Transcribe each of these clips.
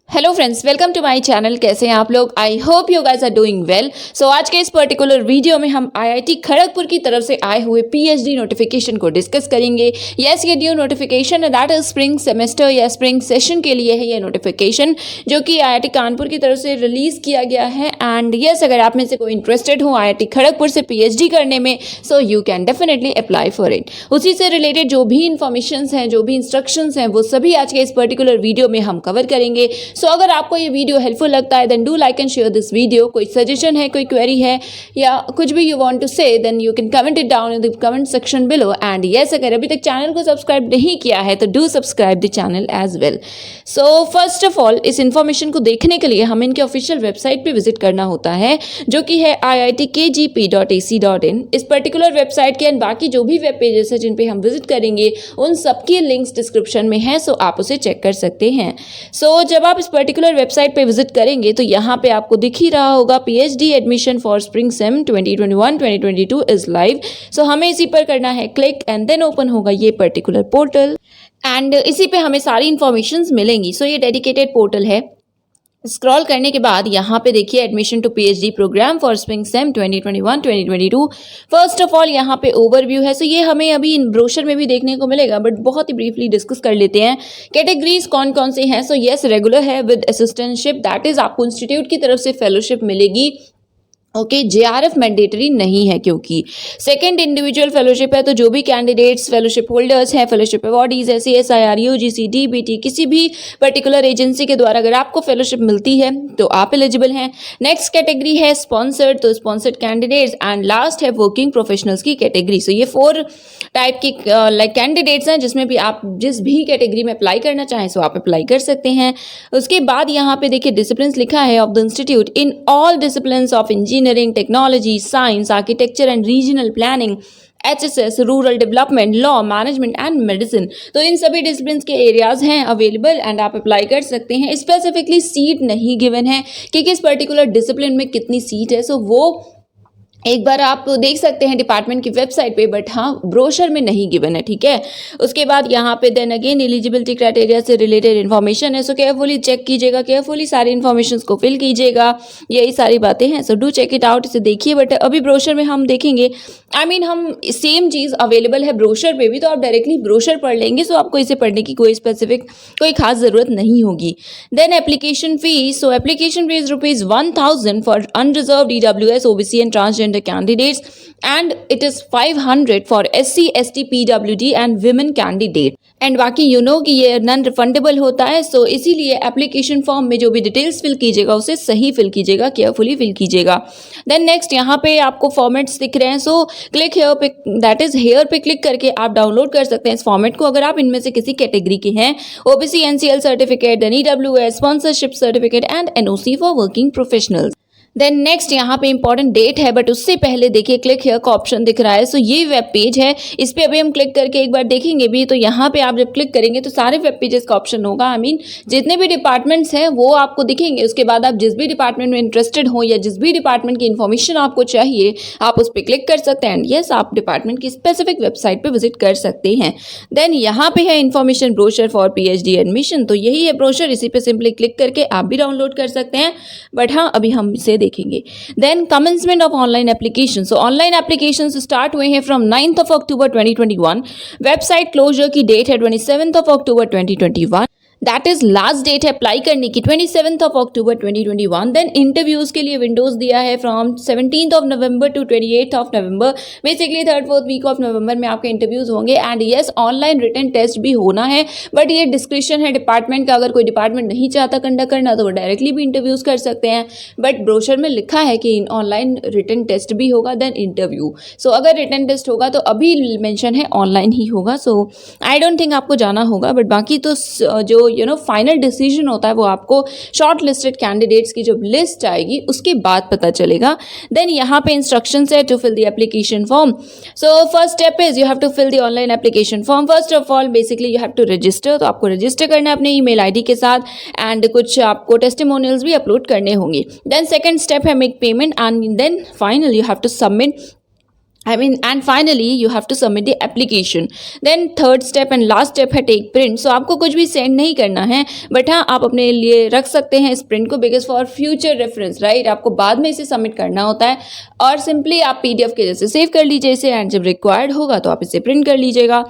Hello friends, welcome to my channel. कैसे हैं आप लोग? I hope you guys are doing well. So आज के इस पर्टिकुलर वीडियो में हम आईआईटी खड़गपुर की तरफ से आए हुए पीएचडी नोटिफिकेशन को डिस्कस करेंगे। यस, ये न्यू नोटिफिकेशन है, दैट इज स्प्रिंग सेमेस्टर या स्प्रिंग सेशन के लिए है ये नोटिफिकेशन, जो कि आईआईटी कानपुर की तरफ से रिलीज किया गया है। एंड यस, अगर आप में से कोई इंटरेस्टेड हो आईआईटी खड़गपुर से पीएचडी करने में, so you can definitely apply for it. उसी से रिलेटेड जो भी इन्फॉर्मेशन हैं, जो भी इंस्ट्रक्शंस हैं, वो सभी आज के इस पर्टिकुलर वीडियो में हम कवर करेंगे। सो अगर आपको ये वीडियो हेल्पफुल लगता है then do like and share this video. कोई सजेशन है, कोई क्वेरी है या कुछ भी you want to say, then you can comment it down in the comment section below. And yes, अगर अभी तक चैनल को सब्सक्राइब नहीं किया है तो do subscribe the channel as well. So first of all, इस इन्फॉर्मेशन को देखने के लिए हमें इनके ऑफिशियल वेबसाइट पे विजिट करना होता है, जो कि है iitkgp.ac.in। इस पर्टिकुलर वेबसाइट के एंड बाकी जो भी वेब पेजेस है जिन पे हम विजिट करेंगे, उन सबकी लिंक्स डिस्क्रिप्शन में है, सो आप उसे चेक कर सकते हैं। सो जब आप इस पर्टिकुलर वेबसाइट पे विजिट करेंगे तो यहाँ पे आपको दिख ही रहा होगा PhD admission for spring sem 2021-2022 is live. So हमें इसी पर करना है क्लिक एंड देन ओपन होगा ये पर्टिकुलर पोर्टल एंड इसी पे हमें सारी इंफॉर्मेशंस मिलेंगी। सो ये डेडिकेटेड पोर्टल है। स्क्रॉल करने के बाद यहाँ पे देखिए admission to PhD program for spring sem 2021-2022। First of all यहाँ पे ओवरव्यू है। सो ये हमें अभी इन ब्रोशर में भी देखने को मिलेगा, बट बहुत ही ब्रीफली डिस्कस कर लेते हैं। कैटेगरीज कौन कौन से हैं? सो यस, रेगुलर है विद असिस्टेंटशिप, दैट इज आपको इंस्टीट्यूट की तरफ से फेलोशिप मिलेगी। ओके, जेआरएफ मैंडेटरी नहीं है क्योंकि सेकंड इंडिविजुअल फेलोशिप है। तो जो भी कैंडिडेट्स फेलोशिप होल्डर्स हैं, फेलोशिप अवॉर्डीज है, सीएसआईआर, यूजीसी, डीबीटी, किसी भी पर्टिकुलर एजेंसी के द्वारा अगर आपको फेलोशिप मिलती है तो आप एलिजिबल हैं। नेक्स्ट कैटेगरी है स्पॉन्सर्ड, तो स्पॉन्सर्ड कैंडिडेट्स। एंड लास्ट है वर्किंग प्रोफेशनल्स की कैटेगरी। सो ये 4 टाइप की लाइक कैंडिडेट्स हैं, जिसमें भी आप जिस भी कैटेगरी में अप्लाई करना चाहें सो आप अप्लाई कर सकते हैं। उसके बाद यहाँ पे देखिए डिसिप्लिन लिखा है of the institute in all discipline of engineering, technology, science, architecture and regional planning, HSS, rural development, law, management and medicine. तो इन सभी डिसिप्लिन के एरियाज हैं अवेलेबल एंड आप अप्लाई कर सकते हैं। स्पेसिफिकली सीट नहीं गिवन है कि किस पर्टिकुलर डिसिप्लिन में कितनी सीट है, सो वो एक बार आप देख सकते हैं डिपार्टमेंट की वेबसाइट पे, बट हाँ ब्रोशर में नहीं गिवन है, ठीक है। उसके बाद यहाँ पे देन अगेन एलिजिबिलिटी क्राइटेरिया से रिलेटेड इन्फॉर्मेशन है। सो केयरफुली चेक कीजिएगा, केयरफुली सारी इन्फॉर्मेशन को फिल कीजिएगा, यही सारी बातें हैं। So do check it out, इसे देखिए। बट अभी ब्रोशर में हम देखेंगे, हम सेम चीज़ अवेलेबल है ब्रोशर पे भी, तो आप डायरेक्टली ब्रोशर पढ़ लेंगे। सो आपको इसे पढ़ने की कोई खास ज़रूरत नहीं होगी। Then application fees. So application fees ₹1000 for unreserved EWS, OBC and transgender candidates, and it is 500 for SC, ST, PWD and women candidate। And बाकी कि ये नॉन रिफंडेबल होता है। सो इसीलिए एप्लीकेशन फॉर्म में जो भी डिटेल्स फिल कीजिएगा उसे सही फिल कीजिएगा, केयरफुली फिल कीजिएगा। देन नेक्स्ट यहाँ पे आपको फॉर्मेट्स दिख रहे हैं। सो क्लिक हेयर पे, दैट इज हेयर पे क्लिक करके आप डाउनलोड कर सकते हैं इस फॉर्मेट को, अगर आप इनमें से किसी कैटेगरी के हैं। OBC NCL certificate, then EWS sponsorship certificate and NOC for working professionals. Then next यहाँ पे इंपॉर्टेंट डेट है, बट उससे पहले देखिए क्लिक हेयर का ऑप्शन दिख रहा है। सो ये वेब पेज है, इस पे अभी हम क्लिक करके एक बार देखेंगे भी। तो यहाँ पे आप जब क्लिक करेंगे तो सारे वेब पेजेस का ऑप्शन होगा। जितने भी डिपार्टमेंट्स हैं वो आपको दिखेंगे। उसके बाद आप जिस भी डिपार्टमेंट में इंटरेस्टेड हो या जिस भी डिपार्टमेंट की इन्फॉर्मेशन आपको चाहिए, आप उस पर क्लिक कर सकते हैं। एंड यस, आप डिपार्टमेंट की स्पेसिफिक वेबसाइट पर विजिट कर सकते हैं। देन यहाँ पे है information brochure for PhD admission. तो यही है ब्रोशर, इसी पे सिंपली क्लिक करके आप भी डाउनलोड कर सकते हैं। बट हाँ, अभी हम इसे देखेंगे। Then commencement of online application. So online application start हुए हैं from 9th of October 2021। Website closure की डेट है 27th of October 2021। That is last date है अप्लाई करने की 27th of October 2021। Then interviews के लिए विंडोज दिया है from 17th of November to 28th of November। Basically 3rd-4th week of November में आपके इंटरव्यूज होंगे। And yes, online written test भी होना है, बट ये डिस्क्रिप्शन है डिपार्टमेंट का। अगर कोई डिपार्टमेंट नहीं चाहता कंडक्ट करना तो वो डायरेक्टली भी इंटरव्यूज कर सकते हैं, बट ब्रोशर में लिखा है कि ऑनलाइन रिटन टेस्ट भी होगा देन इंटरव्यू। सो अगर रिटन टेस्ट होगा तो अभी मेंशन है ऑनलाइन ही होगा। सो आई डोंट थिंक आपको जाना होगा, बट बाकी तो जो फाइनल डिसीजन होता है वो आपको शॉर्ट लिस्टेड कैंडिडेट्स की जब लिस्ट आएगी उसके बाद पता चलेगा। देन यहाँ पे इंस्ट्रक्शंस है to fill the application form. So first step is you have to fill the online application form. First of all basically you have to register. तो आपको रजिस्टर करना है अपने ईमेल आईडी के साथ एंड कुछ आपको टेस्टिमोनियल्स भी अपलोड करने होंगे। देन सेकंड स्टेप है make payment and then final you have to submit and finally you have to submit the application. Then third step and last step है take print. So आपको कुछ भी send नहीं करना है, but हाँ आप अपने लिए रख सकते हैं इस print को, because for future reference, right? आपको बाद में इसे submit करना होता है, और simply आप PDF के जैसे save कर लीजिए इसे, and जब required होगा तो आप इसे print कर लीजिएगा.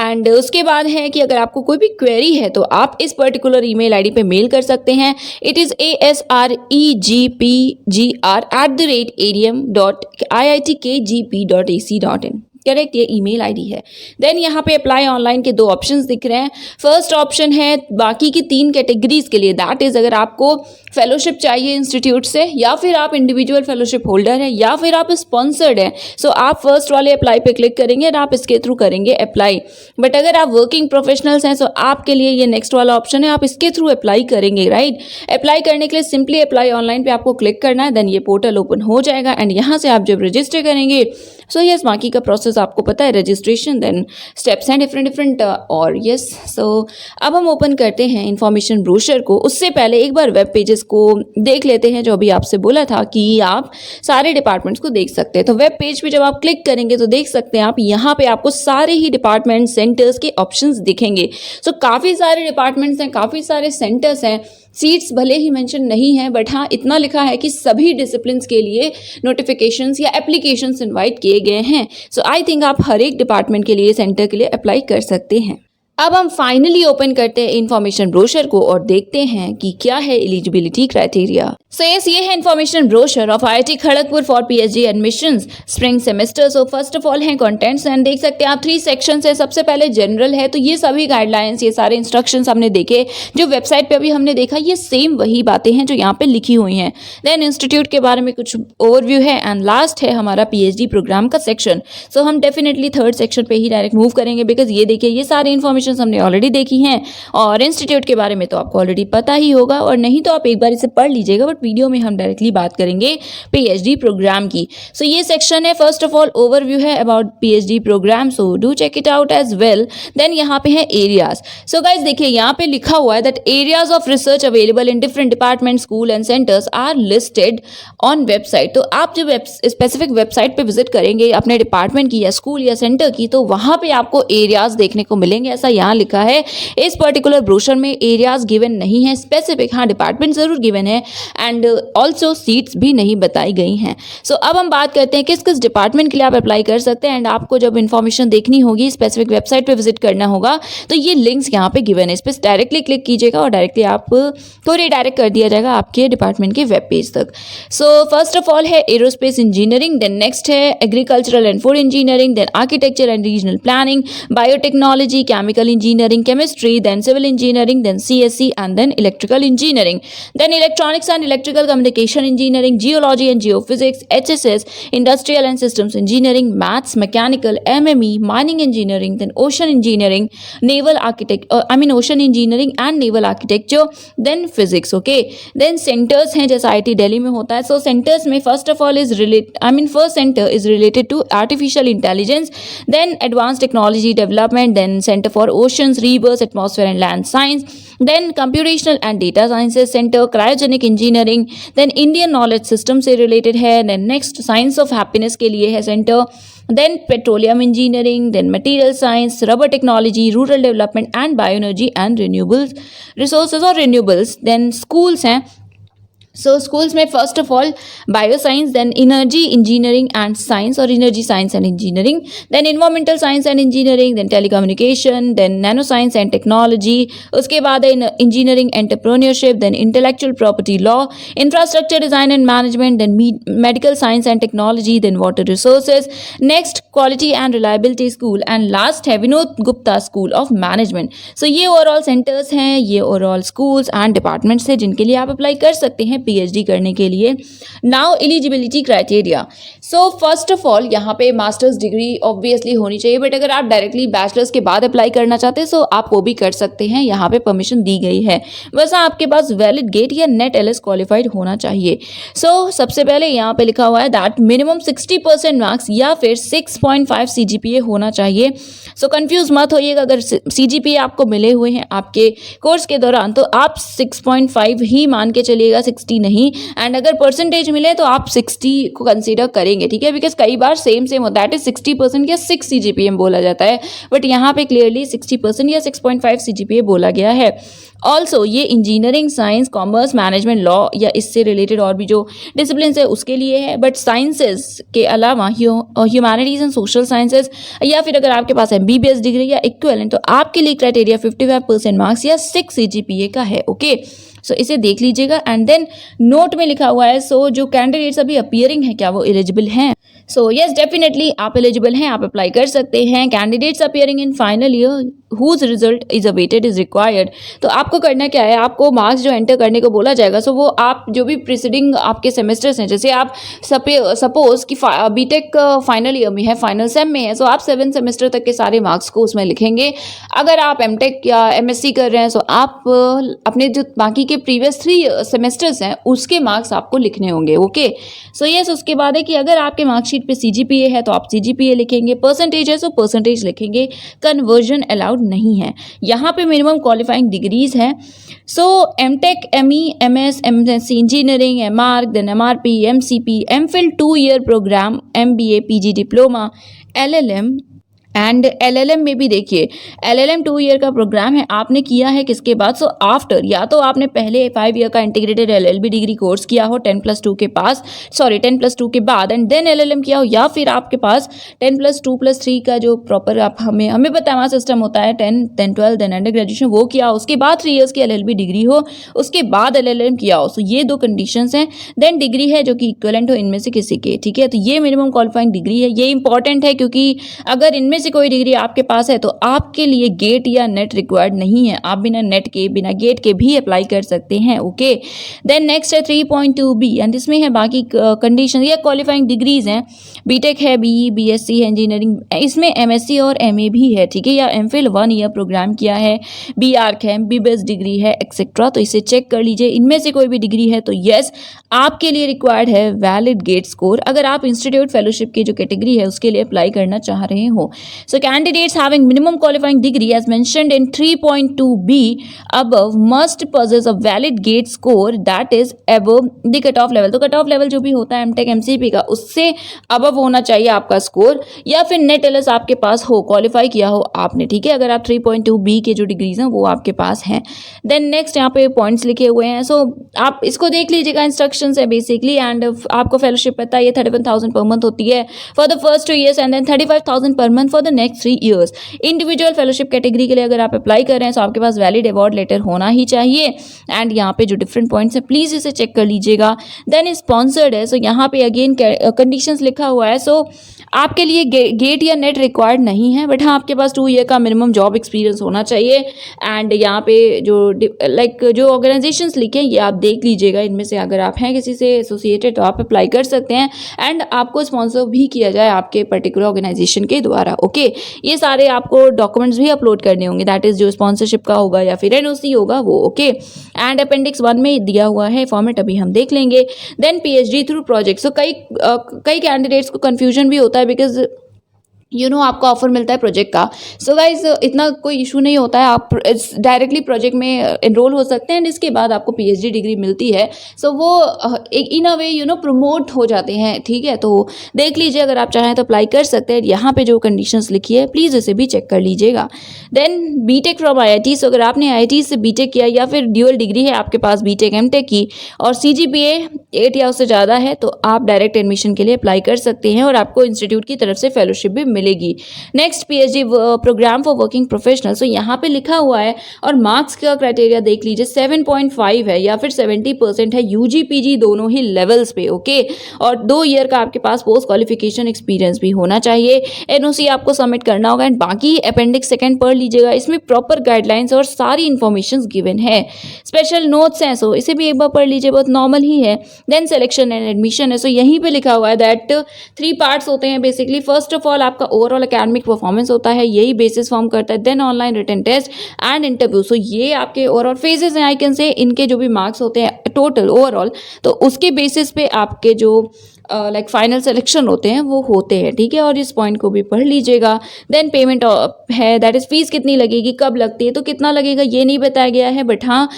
And उसके बाद है कि अगर आपको कोई भी query है तो आप इस particular email ID पे mail कर सकते हैं. It is asregpgr@adm.iitkgp.ac.in. करेक्ट, ये ईमेल आईडी है. देन यहाँ पे अप्लाई ऑनलाइन के दो ऑप्शंस दिख रहे हैं. फर्स्ट ऑप्शन है बाकी की 3 कैटेगरीज के लिए, दैट इज अगर आपको फेलोशिप चाहिए इंस्टीट्यूट से, या फिर आप इंडिविजुअल फेलोशिप होल्डर हैं, या फिर आप स्पॉन्सर्ड हैं. सो आप फर्स्ट वाले अप्लाई पे क्लिक करेंगे और आप इसके थ्रू करेंगे अप्लाई. बट अगर आप वर्किंग प्रोफेशनल्स हैं, सो आपके लिए ये नेक्स्ट वाला ऑप्शन है, आप इसके थ्रू अप्लाई करेंगे. राइट, अप्लाई करने के लिए सिंपली अप्लाई ऑनलाइन पे आपको क्लिक करना है. देन ये पोर्टल ओपन हो जाएगा, एंड यहाँ से आप जब रजिस्टर करेंगे, सो यस बाकी का प्रोसेस आपको पता है, रजिस्ट्रेशन, देन स्टेप्स हैं डिफरेंट और यस. सो अब हम ओपन करते हैं इंफॉर्मेशन ब्रोशर को. उससे पहले एक बार वेब पेजेस को देख लेते हैं, जो अभी आपसे बोला था कि आप सारे डिपार्टमेंट्स को देख सकते हैं. तो वेब पेज पे जब आप क्लिक करेंगे तो देख सकते हैं आप यहाँ पे आपको सारे ही डिपार्टमेंट सेंटर्स के ऑप्शंस दिखेंगे. सो काफ़ी सारे डिपार्टमेंट्स हैं, काफ़ी सारे सेंटर्स हैं. सीट्स भले ही मेंशन नहीं है, बट हाँ इतना लिखा है कि सभी डिसिप्लिन्स के लिए नोटिफिकेशंस या एप्लीकेशंस इनवाइट किए गए हैं. सो आई थिंक आप हर एक डिपार्टमेंट के लिए, सेंटर के लिए अप्लाई कर सकते हैं. अब हम फाइनली ओपन करते हैं इंफॉर्मेशन ब्रोशर को और देखते हैं कि क्या है एलिजिबिलिटी क्राइटेरिया. सो यस, ये है information brochure of IIT Kharagpur for PhD admissions spring semester. So first of all है कंटेंट्स, एंड देख सकते हैं आप 3 सेक्शंस है. सबसे पहले जनरल है, तो ये सभी गाइडलाइंस, ये सारे इंस्ट्रक्शंस हमने देखे जो वेबसाइट पे अभी हमने देखा, ये सेम वही बातें हैं जो यहाँ पे लिखी हुई हैं. देन इंस्टीट्यूट के बारे में कुछ ओवरव्यू है, एंड लास्ट है हमारा PhD प्रोग्राम का सेक्शन. सो हम डेफिनेटली थर्ड सेक्शन पे ही डायरेक्ट मूव करेंगे, बिकॉज ये देखिए ये सारी इन्फॉर्मेशन हमने ऑलरेडी देखी हैं, और इंस्टीट्यूट के बारे में तो आपको ऑलरेडी पता ही होगा, और नहीं तो आप एक बार इसे पढ़ लीजिएगा. बट वीडियो में हम डायरेक्टली बात करेंगे PhD प्रोग्राम की. सो ये सेक्शन है, फर्स्ट ऑफ ऑल ओवरव्यू है about PhD program, so do check it out as well. Then यहाँ पे है एरियाज. सो गाइज देखिए यहाँ पे लिखा हुआ है that areas of research available in different department, school and centers are listed on website. तो आप जब स्पेसिफिक वेबसाइट पे विजिट करेंगे अपने डिपार्टमेंट की या स्कूल या सेंटर की, तो वहाँ पे आपको एरियाज देखने को मिलेंगे. ऐसा यहाँ लिखा है. इस पर्टिकुलर ब्रोशर में एरियाज गिवन नहीं है स्पेसिफिक, हाँ डिपार्टमेंट जरूर गिवन है, एंड ऑल्सो सीट्स भी नहीं बताई गई हैं. सो अब हम बात करते हैं किस किस डिपार्टमेंट के लिए आप अप्लाई कर सकते हैं. एंड आपको जब इन्फॉर्मेशन देखनी होगी, स्पेसिफिक वेबसाइट पे विजिट करना होगा, तो ये लिंक्स यहाँ पे गिवन है, इस पर डायरेक्टली क्लिक कीजिएगा और डायरेक्टली आपको रिडायरेक्ट कर दिया जाएगा आपके डिपार्टमेंट के वेब पेज तक. सो फर्स्ट ऑफ ऑल है एरोस्पेस इंजीनियरिंग, देन नेक्स्ट है agricultural and food engineering, then architecture and regional planning, biotechnology, chemical engineering, chemistry, then civil engineering, then CSE, and then electrical engineering, then electronics and electrical communication engineering, geology and geophysics, HSS, industrial and systems engineering, maths, mechanical, MME, mining engineering, then ocean engineering, naval ocean engineering and naval architecture, then physics. Okay, then centers हैं जैसा IIT Delhi में होता है. So centers में first of all first center is related to artificial intelligence, then advanced technology development, then center for oceans, rivers, atmosphere and land science, then computational and data sciences center, cryogenic engineering, then Indian knowledge system से related है, then next science of happiness के लिए है center, then petroleum engineering, then material science, rubber technology, rural development and bioenergy and renewable resources or renewables, then schools हैं. So schools में first of all bioscience, then energy engineering and science or energy science and engineering, then environmental science and engineering, then telecommunication, then nanoscience and technology. उसके बाद है engineering entrepreneurship, then intellectual property law, infrastructure design and management, then medical science and technology, then water resources, next quality and reliability school, and last है Vinod Gupta school of management. So ये overall centers हैं, ये overall schools and departments हैं जिनके लिए आप apply कर सकते हैं PhD करने के लिए. Now eligibility criteria. So first of all यहाँ पे मास्टर्स डिग्री ऑब्वियसली होनी चाहिए, बट अगर आप डायरेक्टली बैचलर्स के बाद अप्लाई करना चाहते हैं, सो आप वो भी कर सकते हैं, यहाँ पे परमिशन दी गई है. वैसे आपके पास वैलिड गेट या नेट LS क्वालिफाइड होना चाहिए. सो सबसे पहले यहाँ पे लिखा हुआ है दैट मिनिमम 60% मार्क्स या फिर 6.5 CGPA होना चाहिए. सो कंफ्यूज मत होइएगा, अगर CGPA आपको मिले हुए हैं आपके कोर्स के दौरान, तो आप 6.5 ही मान के चलिएगा. 60 80 नहीं, एंड अगर परसेंटेज मिले तो आप 60 को कंसीडर करेंगे, ठीक है, बिकॉज कई बार सेम होता है, दैट इज 60% या 6 CGPA बोला जाता है, बट यहाँ पे क्लियरली 60% या 6.5 CGPA बोला गया है। ऑल्सो ये engineering, science, commerce, management, law या इससे रिलेटेड और भी जो डिसिप्लिन है उसके लिए है, बट साइंसेस के अलावा ह्यूमैनिटीज एंड सोशल साइंसेज या फिर अगर आपके पास MBBS डिग्री या इक्विवेलेंट तो आपके लिए क्राइटेरिया 55% मार्क्स या 6 CGPA का है। ओके, सो इसे देख लीजिएगा। एंड देन नोट में लिखा हुआ है, सो जो कैंडिडेट्स अभी अपीयरिंग है क्या वो एलिजिबल हैं? सो यस, डेफिनेटली आप एलिजिबल हैं, आप अप्लाई कर सकते हैं। Candidates appearing in final year whose result is awaited is required. तो आपको करना क्या है, आपको मार्क्स जो एंटर करने को बोला जाएगा, सो वो आप जो भी प्रीसीडिंग आपके सेमेस्टर्स हैं, जैसे आप सपोज कि बीटेक फाइनल ईयर में है, फाइनल सेम में है, सो आप 7 सेमेस्टर तक के सारे मार्क्स को उसमें लिखेंगे। अगर आप एमटेक या MSc कर रहे हैं, सो आप अपने जो बाकी के प्रीवियस 3 सेमेस्टर्स हैं उसके मार्क्स आपको लिखने होंगे। ओके, सो यस, उसके बाद है कि अगर आपके मार्कशीट पे CGPA है तो आप CGPA लिखेंगे, परसेंटेज है सो परसेंटेज लिखेंगे, कन्वर्जन अलाउड नहीं है। यहाँ पे मिनिमम क्वालिफाइंग डिग्रीज हैं, so MTech, ME, MS, MSc engineering, MArch, then MRP, MCP, MPhil 2 year program, MBA, PG diploma, LLM and LLM में भी देखिए LLM 2 ईयर का प्रोग्राम है, आपने किया है किसके बाद, सो आफ्टर या तो आपने पहले 5 ईयर का इंटीग्रेटेड LLB डिग्री कोर्स किया हो 10+2 के पास, सॉरी 10+2 के बाद एंड देन LLM किया हो, या फिर आपके पास 10+2+3 का जो प्रॉपर आप हमें पता है हमारा सिस्टम होता है 10 then 12 then अंडर ग्रेजुएशन वो किया हो, उसके बाद 3 ईयर्स की LLB डिग्री हो, उसके बाद LLM किया हो। सो ये 2 कंडीशंस हैं। देन डिग्री है जो कि इक्विवेलेंट हो इनमें से किसी के, ठीक है, तो ये मिनिमम क्वालिफाइंग डिग्री है। ये इंपॉर्टेंट है क्योंकि अगर इनमें से कोई डिग्री आपके पास है तो आपके लिए गेट या नेट रिक्वायर्ड नहीं है, आप बिना नेट के बिना गेट के भी अप्लाई कर सकते हैं। ओके, देन नेक्स्ट है 3.2B एंड इसमें है बाकी कंडीशन या क्वालिफाइंग डिग्रीज हैं, बीटेक है, BE, BSc है, इंजीनियरिंग, इसमें MSc और MA भी है, ठीक है, या MPhil 1 ईयर प्रोग्राम किया है, BArch है, MBBS डिग्री है एक्सेट्रा। तो इसे चेक कर लीजिए, इनमें से कोई भी डिग्री है तो यस आपके लिए रिक्वायर्ड है वैलिड गेट स्कोर, अगर आप इंस्टीट्यूट फेलोशिप की जो कैटेगरी है उसके लिए अप्लाई करना चाह रहे हो। सो candidates having minimum qualifying degree as mentioned in 3.2B above must possess a valid gate score that is above the cutoff level। तो cutoff level जो भी होता है MTech MCP का उससे above होना चाहिए आपका स्कोर, या फिर नेट एलएस आपके पास हो, क्वालिफाई किया हो आपने, ठीक है, अगर आप 3.2B के जो डिग्रीज हैं वो आपके पास हैं। देन नेक्स्ट यहाँ पे पॉइंट्स लिखे हुए हैं, सो आप इसको देख लीजिएगा, इंस्ट्रक्शंस है बेसिकली, एंड आपको फेलोशिप पता है ये 31,000 पर मंथ होती है for the first 2 years and then 35,000 per month for the next 3 years। Individual fellowship category के लिए अगर आप अप्लाई कर रहे हैं तो आपके पास वैलिड अवार्ड लेटर होना ही चाहिए। एंड यहाँ पे जो डिफरेंट पॉइंट्स हैं प्लीज इसे चेक कर लीजिएगा। देन स्पॉन्सर्ड है, सो यहाँ पे अगेन कंडीशंस लिखा हुआ है, सो आपके लिए गेट या नेट रिक्वायर्ड नहीं है, बट हाँ आपके पास 2 ईयर का मिनिमम जॉब एक्सपीरियंस होना चाहिए। एंड यहाँ पे जो जो ऑर्गेनाइजेशंस लिखे हैं ये आप देख लीजिएगा, इनमें से अगर आप हैं किसी से एसोसिएटेड तो आप अप्लाई कर सकते हैं, एंड आपको स्पॉन्सर भी किया जाए आपके पर्टिकुलर ऑर्गेनाइजेशन के द्वारा। ओके, ये सारे आपको डॉक्यूमेंट्स भी अपलोड करने होंगे, दैट इज जो स्पॉन्सरशिप का होगा या फिर NOC होगा वो। ओके, एंड अपेंडिक्स 1 में दिया हुआ है फॉर्मेट, अभी हम देख लेंगे। देन PhD थ्रू प्रोजेक्ट, सो कई कैंडिडेट्स को कंफ्यूजन भी होता है बिकॉज आपको ऑफर मिलता है प्रोजेक्ट का। सो गाइज इतना कोई इशू नहीं होता है, आप डायरेक्टली प्रोजेक्ट में एनरोल हो सकते हैं एंड इसके बाद आपको PhD डिग्री मिलती है। सो वो एक इन अ वे प्रमोट हो जाते हैं, ठीक है, तो देख लीजिए, अगर आप चाहें तो अप्लाई कर सकते हैं। यहाँ पे जो कंडीशंस लिखी है प्लीज़ इसे भी चेक कर लीजिएगा। देन बीटेक फ्रॉम IIT, सो अगर आपने IIT से बीटेक किया या फिर ड्यूअल डिग्री है आपके पास बीटेक MTech की और CGPA 8 या उससे ज़्यादा है तो आप डायरेक्ट एडमिशन के लिए अप्लाई कर सकते हैं और आपको इंस्टीट्यूट की तरफ से फेलोशिप भी मिलेगी। Next PhD program for working professional, so यहाँ पे लिखा हुआ है और मार्क्स का क्राइटेरिया देख लीजिए, 7.5 है या फिर 70% है, UG PG दोनों ही लेवल्स पे। ओके, और 2 ईयर का आपके पास पोस्ट क्वालिफिकेशन एक्सपीरियंस भी होना चाहिए। NOC आपको सबमिट करना होगा एंड बाकी अपेंडिक्स 2 पढ़ लीजिएगा, इसमें प्रॉपर गाइडलाइंस और सारी इंफॉर्मेशन गिवन है, स्पेशल नोट्स हैं, सो इसे भी एक बार पढ़ लीजिए, बहुत नॉर्मल ही है। देन सिलेक्शन एंड एडमिशन है, सो यहीं पे लिखा हुआ है दैट 3 पार्ट्स होते हैं बेसिकली। फर्स्ट ऑफ ऑल आपका ओवरऑल एकेडमिक परफॉर्मेंस होता है, यही बेसिस फॉर्म करता है। Then online written test and interview, so ये आपके ओवरऑल फेजेस हैं, आई कैन से इनके जो भी मार्क्स होते हैं टोटल ओवरऑल, तो उसके बेसिस पे आपके जो लाइक फाइनल सिलेक्शन होते हैं वो होते हैं, ठीक है। और इस पॉइंट को भी पढ़ लीजिएगा। देन पेमेंट है, दैट इज़ फीस कितनी लगेगी, कब लगती है, तो कितना लगेगा ये नहीं बताया गया है, बट हाँ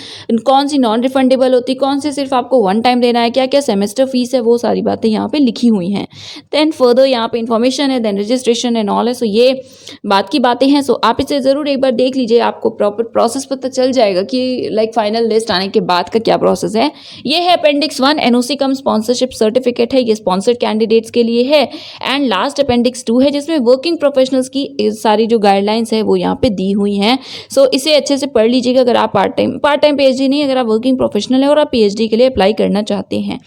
कौन सी नॉन रिफंडेबल होती, कौन से सिर्फ आपको वन टाइम देना है, क्या क्या सेमेस्टर फीस है, वो सारी बातें यहाँ पे लिखी हुई हैं। देन फर्दर यहाँ पे इन्फॉर्मेशन है, देन रजिस्ट्रेशन एंड ऑल है। सो ये बात की बातें हैं। सो आप इसे ज़रूर एक बार देख लीजिए, आपको प्रॉपर प्रोसेस पता चल जाएगा कि लाइक फाइनल लिस्ट आने के बाद का क्या प्रोसेस है। ये है अपेंडिक्स 1, एनओसी कम स्पॉन्सरशिप सर्टिफिकेट है, ये स्पॉन्सर्ड कैंडिडेट्स के लिए है। एंड लास्ट अपेंडिक्स 2 है, जिसमें वर्किंग प्रोफेशनल्स की सारी जो गाइडलाइंस है वो यहाँ पे दी हुई हैं। सो इसे अच्छे से पढ़ लीजिएगा। अगर आप पार्ट टाइम पीएचडी नहीं, अगर आप वर्किंग प्रोफेशनल है और आप पीएचडी के लिए अप्लाई करना चाहते हैं।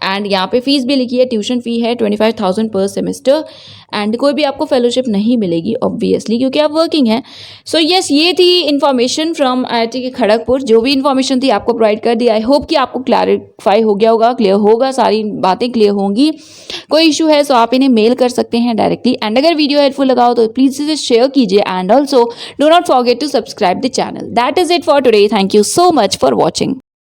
एंड यहाँ पे फीस भी लिखी है, ट्यूशन फी है 25,000 पर सेमेस्टर। एंड कोई भी आपको फेलोशिप नहीं मिलेगी ऑब्वियसली, क्योंकि आप वर्किंग हैं। सो यस, ये थी इन्फॉर्मेशन फ्रॉम आईआईटी के खड़गपुर। जो भी इन्फॉर्मेशन थी आपको प्रोवाइड कर दी। आई होप कि आपको क्लैरिफाई हो गया होगा, क्लियर होगा, सारी बातें क्लियर होंगी। कोई इशू है सो आप इन्हें मेल कर सकते हैं डायरेक्टली। एंड अगर वीडियो हेल्पफुल लगा हो तो प्लीज इसे शेयर कीजिए। And also do not forget to subscribe the channel. That is it for today. Thank you so much for watching.